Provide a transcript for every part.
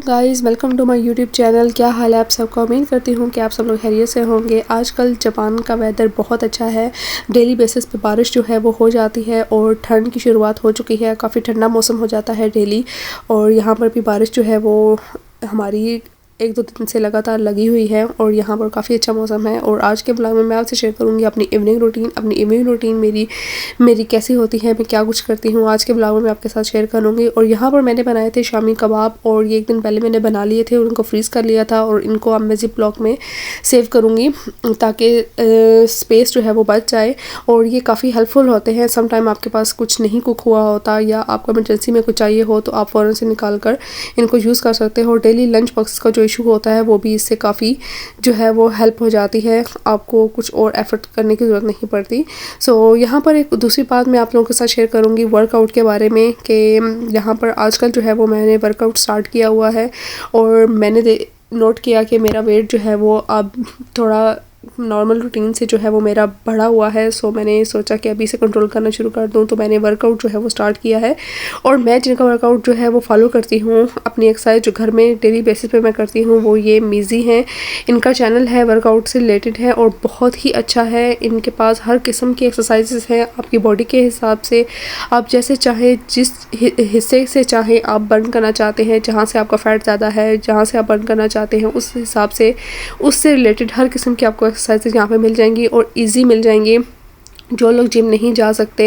Guys, welcome to my YouTube channel. क्या हाल है आप सबका। उम्मीद करती हूँ कि आप सब लोग खैरियत से होंगे। आजकल जापान का वेदर बहुत अच्छा है। डेली बेसिस पे बारिश जो है वो हो जाती है और ठंड की शुरुआत हो चुकी है। काफ़ी ठंडा मौसम हो जाता है डेली। और यहाँ पर भी बारिश जो है वो हमारी 1-2 दिन से लगातार लगी हुई है और यहाँ पर काफ़ी अच्छा मौसम है। और आज के ब्लॉग में मैं आपसे शेयर करूँगी अपनी इवनिंग रूटीन मेरी कैसी होती है, मैं क्या कुछ करती हूँ। आज के ब्लॉग में मैं आपके साथ शेयर करूँगी। और यहाँ पर मैंने बनाए थे शामी कबाब और ये 1 दिन पहले मैंने बना लिए थे, उनको फ्रीज़ कर लिया था और इनको अब मैं ज़िप लॉक में सेव करूँगी ताकि स्पेस जो है वो बच जाए। और ये काफ़ी हेल्पफुल होते हैं। सम टाइम आपके पास कुछ नहीं कुक हुआ होता या आपको इमरजेंसी में कुछ चाहिए हो तो आप फ़ौरन से निकाल कर इनको यूज़ कर सकते हो। डेली लंच बॉक्स का जो इशू होता है वो भी इससे काफ़ी जो है वो हेल्प हो जाती है। आपको कुछ और एफर्ट करने की ज़रूरत नहीं पड़ती। सो यहाँ पर एक दूसरी बात मैं आप लोगों के साथ शेयर करूँगी वर्कआउट के बारे में कि यहाँ पर आजकल जो है वो मैंने वर्कआउट स्टार्ट किया हुआ है और मैंने नोट किया कि मेरा वेट जो है वो अब थोड़ा नॉर्मल रूटीन से जो है वो मेरा बढ़ा हुआ है। सो मैंने सोचा कि अभी से कंट्रोल करना शुरू कर दूं, तो मैंने वर्कआउट जो है वो स्टार्ट किया है। और मैं जिनका वर्कआउट जो है वो फॉलो करती हूँ अपनी एक्सरसाइज जो घर में डेली बेसिस पे मैं करती हूँ वो ये मीज़ी हैं। इनका चैनल है वर्कआउट से रिलेटेड है और बहुत ही अच्छा है। इनके पास हर किस्म की एक्सरसाइजेस हैं आपकी बॉडी के हिसाब से। आप जैसे चाहे जिस हिस्से से चाहे आप बर्न करना चाहते हैं, जहाँ से आपका फ़ैट ज़्यादा है, जहाँ से आप बर्न करना चाहते हैं उस हिसाब से उससे रिलेटेड हर किस्म की आपको एक्सरसाइजेज यहाँ पे मिल जाएंगी और इजी मिल जाएंगी। जो लोग जिम नहीं जा सकते,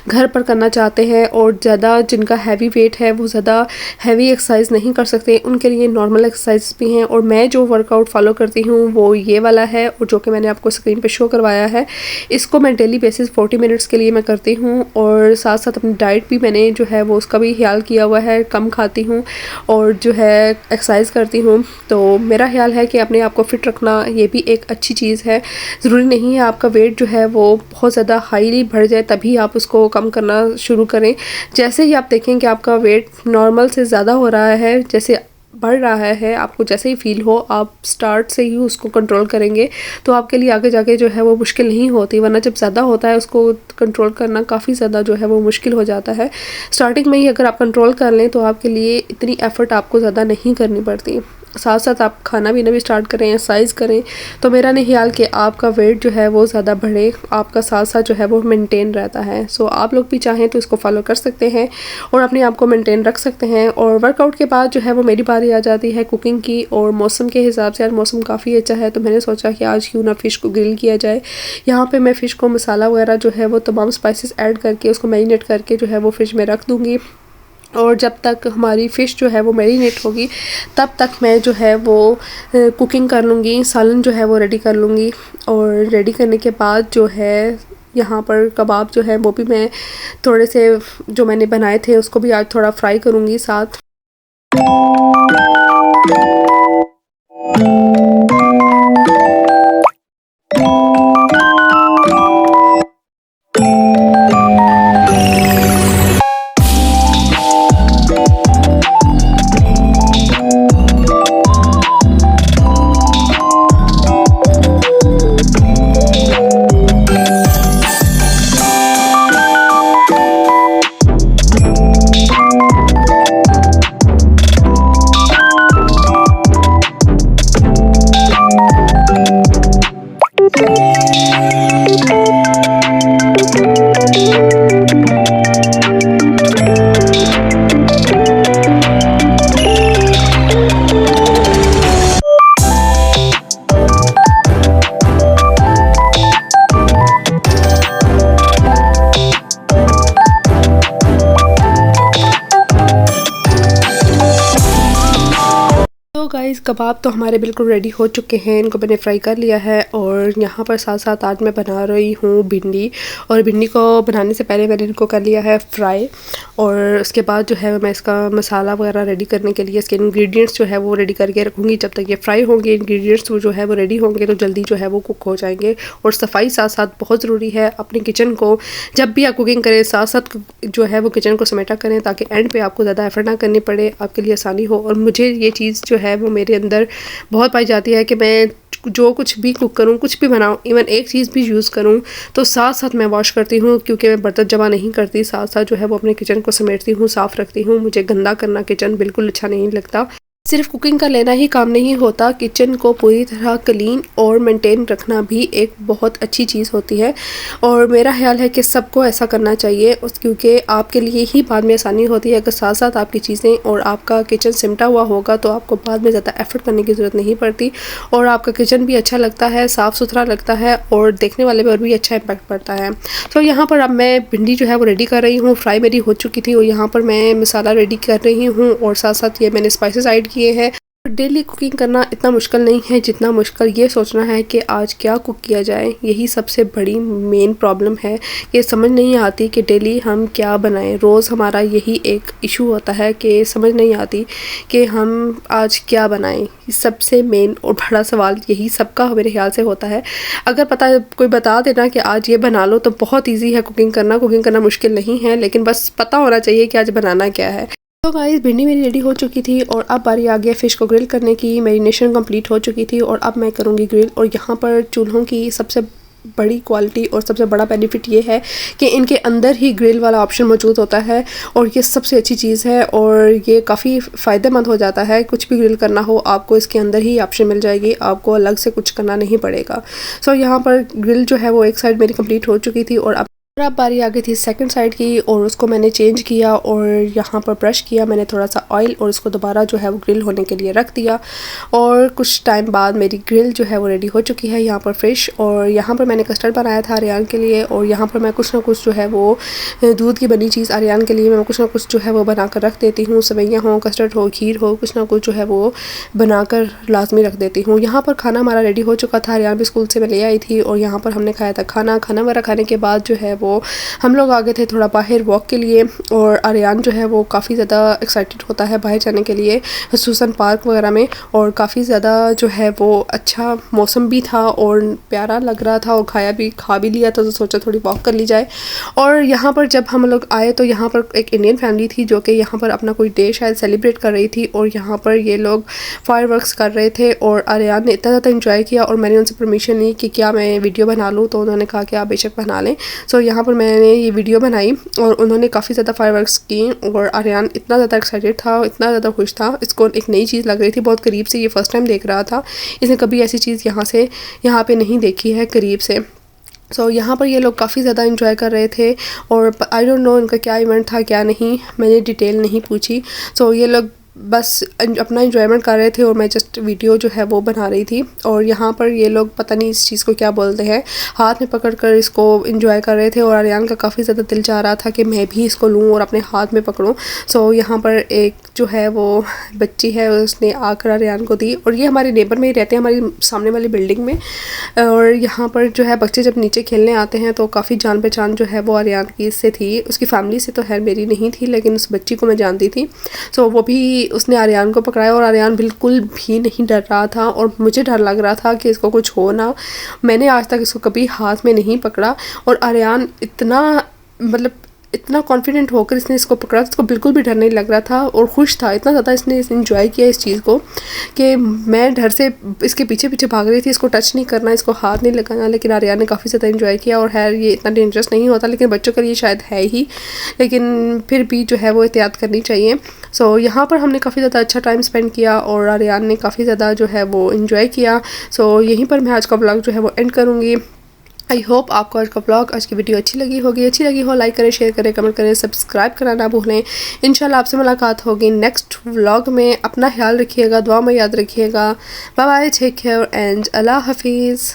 घर पर करना चाहते हैं और ज़्यादा जिनका हैवी वेट है वो ज़्यादा हैवी एक्सरसाइज नहीं कर सकते, उनके लिए नॉर्मल एक्सरसाइज भी हैं। और मैं जो वर्कआउट फॉलो करती हूँ वो ये वाला है और जो कि मैंने आपको स्क्रीन पे शो करवाया है। इसको मैं डेली बेसिस 40 मिनट्स के लिए मैं करती हूँ और साथ साथ अपनी डाइट भी मैंने जो है वो उसका भी ख्याल किया हुआ है। कम खाती हूँ और जो है एक्सरसाइज करती हूँ। तो मेरा ख्याल है कि अपने आप को फिट रखना ये भी एक अच्छी चीज़ है। ज़रूरी नहीं है आपका वेट जो है वो बहुत ज़्यादा हाईली बढ़ जाए तभी आप उसको कम करना शुरू करें। जैसे ही आप देखें कि आपका वेट नॉर्मल से ज़्यादा हो रहा है, जैसे बढ़ रहा है, आपको जैसे ही फील हो आप स्टार्ट से ही उसको कंट्रोल करेंगे तो आपके लिए आगे जाके जो है वो मुश्किल नहीं होती। वरना जब ज़्यादा होता है उसको कंट्रोल करना काफ़ी ज़्यादा जो है वो मुश्किल हो जाता है। स्टार्टिंग में ही अगर आप कंट्रोल कर लें तो आपके लिए इतनी एफ़र्ट आपको ज़्यादा नहीं करनी पड़ती। साथ साथ आप खाना पीना भी स्टार्ट करें, एक्सरसाइज करें तो मेरा नहीं ख्याल कि आपका वेट जो है वो ज़्यादा बढ़े, आपका साथ साथ जो है वो मेंटेन रहता है। सो आप लोग भी चाहें तो इसको फॉलो कर सकते हैं और अपने आप को मेंटेन रख सकते हैं। और वर्कआउट के बाद जो है वो मेरी बारी आ जाती है कुकिंग की। और मौसम के हिसाब से आज मौसम काफ़ी अच्छा है तो मैंने सोचा कि आज क्यों ना फ़िश को ग्रिल किया जाए। यहाँ पर मैं फ़िश को मसाला वगैरह जो है वो तमाम स्पाइसेस ऐड करके उसको मैरिनेट करके जो है वो फ्रिज में रख दूँगी। और जब तक हमारी फ़िश जो है वो मैरिनेट होगी तब तक मैं जो है वो कुकिंग कर लूँगी, सालन जो है वो रेडी कर लूँगी। और रेडी करने के बाद जो है यहाँ पर कबाब जो है वो भी मैं थोड़े से जो मैंने बनाए थे उसको भी आज थोड़ा फ्राई करूँगी साथ। तो गाइस कबाब तो हमारे बिल्कुल रेडी हो चुके हैं, इनको मैंने फ्राई कर लिया है। और यहाँ पर साथ साथ आज मैं बना रही हूँ भिंडी। और भिंडी को बनाने से पहले मैंने इनको कर लिया है फ्राई और उसके बाद जो है मैं इसका मसाला वगैरह रेडी करने के लिए इसके इंग्रेडिएंट्स जो है वो रेडी करके रखूँगी। जब तक ये फ्राई होंगे इंग्रेडिएंट्स जो है वो रेडी होंगे तो जल्दी जो है वो कुक हो जाएंगे। और सफाई साथ साथ बहुत ज़रूरी है। अपने किचन को जब भी आप कुकिंग करें साथ साथ जो है वो किचन को समेटा करें ताकि एंड पे आपको ज़्यादा एफर्ट ना करनी पड़े, आपके लिए आसानी हो। और मुझे ये चीज़ जो है वो मेरे अंदर बहुत पाई जाती है कि मैं जो कुछ भी कुक करूँ, कुछ भी बनाऊँ, इवन एक चीज़ भी यूज़ करूँ तो साथ साथ मैं वॉश करती हूँ, क्योंकि मैं बर्तन जमा नहीं करती। साथ साथ जो है वो अपने किचन को समेटती हूँ, साफ़ रखती हूँ। मुझे गंदा करना किचन बिल्कुल अच्छा नहीं लगता। सिर्फ कुकिंग का लेना ही काम नहीं होता, किचन को पूरी तरह क्लीन और मेंटेन रखना भी एक बहुत अच्छी चीज़ होती है। और मेरा ख्याल है कि सबको ऐसा करना चाहिए क्योंकि आपके लिए ही बाद में आसानी होती है। अगर साथ साथ आपकी चीज़ें और आपका किचन सिमटा हुआ होगा तो आपको बाद में ज़्यादा एफर्ट करने की ज़रूरत नहीं पड़ती और आपका किचन भी अच्छा लगता है, साफ़ सुथरा लगता है और देखने वाले पर भी अच्छा इम्पैक्ट पड़ता है। तो यहाँ पर अब मैं भिंडी जो है वो रेडी कर रही हूँ। फ्राई मेरी हो चुकी थी और यहाँ पर मैं मसाला रेडी कर रही हूँ और साथ साथ ये मैंने स्पाइसेस ऐड किए हैं। डेली कुकिंग करना इतना मुश्किल नहीं है जितना मुश्किल ये सोचना है कि आज क्या कुक किया जाए। यही सबसे बड़ी मेन प्रॉब्लम है कि समझ नहीं आती कि डेली हम क्या बनाएं। रोज़ हमारा यही एक इशू होता है कि समझ नहीं आती कि हम आज क्या बनाएं। सबसे मेन और बड़ा सवाल यही सबका मेरे ख्याल से होता है। अगर कोई बता देना कि आज ये बना लो तो बहुत ईजी है कुकिंग करना मुश्किल नहीं है, लेकिन बस पता होना चाहिए कि आज बनाना क्या है। तो गाइस भिंडी मेरी रेडी हो चुकी थी और अब बारी आ गया फ़िश को ग्रिल करने की। मैरिनेशन कंप्लीट हो चुकी थी और अब मैं करूँगी ग्रिल। और यहाँ पर चूल्हों की सबसे बड़ी क्वालिटी और सबसे बड़ा बेनिफिट ये है कि इनके अंदर ही ग्रिल वाला ऑप्शन मौजूद होता है और ये सबसे अच्छी चीज़ है और ये काफ़ी फ़ायदेमंद हो जाता है। कुछ भी ग्रिल करना हो आपको इसके अंदर ही ऑप्शन मिल जाएगी, आपको अलग से कुछ करना नहीं पड़ेगा। सो यहाँ पर ग्रिल जो है वो एक साइड मेरी कंप्लीट हो चुकी थी और अब बारी आ गई थी सेकंड साइड की और उसको मैंने चेंज किया और यहाँ पर ब्रश किया मैंने थोड़ा सा ऑयल और इसको दोबारा जो है वो ग्रिल होने के लिए रख दिया। और कुछ टाइम बाद मेरी ग्रिल जो है वो रेडी हो चुकी है यहाँ पर फ़िश। और यहाँ पर मैंने कस्टर्ड बनाया था आर्यन के लिए और यहाँ पर मैं कुछ ना कुछ जो है वो दूध की बनी चीज़ आर्यन के लिए मैं कुछ ना कुछ जो है वो बना कर रख देती हूँ। सेवइयाँ हो, कस्टर्ड हो, खीर हो, कुछ ना कुछ जो है वो बनाकर लाजमी रख देती हूँ। यहाँ पर खाना हमारा रेडी हो चुका था। आर्यन भी स्कूल से मैं ले आई थी और यहाँ पर हमने खाया था खाना वगैरह खाने के बाद जो है वो हम लोग आ गए थे थोड़ा बाहर वॉक के लिए। और आर्यन जो है वो काफ़ी ज़्यादा एक्साइटेड होता है बाहर जाने के लिए सुसन पार्क वगैरह में और काफ़ी ज़्यादा जो है वो अच्छा मौसम भी था और प्यारा लग रहा था और खा भी लिया था तो सोचा थोड़ी वॉक कर ली जाए। और यहाँ पर जब हम लोग आए तो यहाँ पर एक इंडियन फैमिली थी जो कि यहाँ पर अपना कोई डे शायद सेलिब्रेट कर रही थी और यहाँ पर ये लोग फायरवर्क्स कर रहे थे और आर्यन ने इतना ज़्यादा इंजॉय किया और मैंने उनसे परमिशन ली कि क्या मैं वीडियो बना लूँ तो उन्होंने कहा कि आप बेशक बना लें। सो यहाँ पर मैंने ये वीडियो बनाई और उन्होंने काफ़ी ज़्यादा फायरवर्क्स की और आर्यन इतना ज़्यादा एक्साइटेड था, इतना ज़्यादा खुश था। इसको एक नई चीज़ लग रही थी, बहुत करीब से ये फर्स्ट टाइम देख रहा था। इसने कभी ऐसी चीज़ यहाँ पे नहीं देखी है करीब से। सो यहाँ पर ये लोग काफ़ी ज़्यादा इंजॉय कर रहे थे और आई डोंट नो इनका क्या इवेंट था क्या नहीं, मैंने डिटेल नहीं पूछी। सो ये लोग बस अपना इंजॉयमेंट कर रहे थे और मैं जस्ट वीडियो जो है वो बना रही थी। और यहाँ पर ये लोग पता नहीं इस चीज़ को क्या बोलते हैं, हाथ में पकड़ कर इसको इंजॉय कर रहे थे और आर्यन का काफ़ी ज़्यादा दिल चाह रहा था कि मैं भी इसको लूँ और अपने हाथ में पकड़ूँ। सो यहाँ पर एक जो है वो बच्ची है उसने आकर आर्यन को दी और ये हमारे नेबर में ही रहते हैं, हमारी सामने वाली बिल्डिंग में। और यहाँ पर जो है बच्चे जब नीचे खेलने आते हैं तो काफ़ी जान पहचान जो है वो आर्यन की इससे थी, उसकी फैमिली से तो खैर मेरी नहीं थी लेकिन उस बच्ची को मैं जानती थी। सो वो भी उसने आर्यन को पकड़ाया और आर्यन बिल्कुल भी नहीं डर रहा था और मुझे डर लग रहा था कि इसको कुछ हो ना। मैंने आज तक इसको कभी हाथ में नहीं पकड़ा और आर्यन इतना कॉन्फिडेंट होकर इसने इसको पकड़ा, इसको बिल्कुल भी डर नहीं लग रहा था और खुश था। इतना ज़्यादा इसने इंजॉय किया इस चीज़ को कि मैं डर से इसके पीछे पीछे भाग रही थी, इसको टच नहीं करना, इसको हाथ नहीं लगाना। लेकिन आर्यन ने काफ़ी ज़्यादा इंजॉय किया और है ये इतना डेंजरस नहीं होता लेकिन बच्चों के लिए शायद है ही, लेकिन फिर भी जो है वो एहतियात करनी चाहिए। सो यहाँ पर हमने काफ़ी ज़्यादा अच्छा टाइम स्पेंड किया और आर्यन ने काफ़ी ज़्यादा जो है वो इंजॉय किया। सो यहीं पर मैं आज का व्लॉग जो है वो एंड करूँगी। आई होप आपको आज का व्लॉग, आज की वीडियो अच्छी लगी हो लाइक करें, शेयर करें, कमेंट करें, सब्सक्राइब करना ना भूलें। इंशाल्लाह आपसे मुलाकात होगी नेक्स्ट व्लॉग में। अपना ख्याल रखिएगा, दुआ में याद रखिएगा। Bye bye, take care and अल्लाह हाफिज़।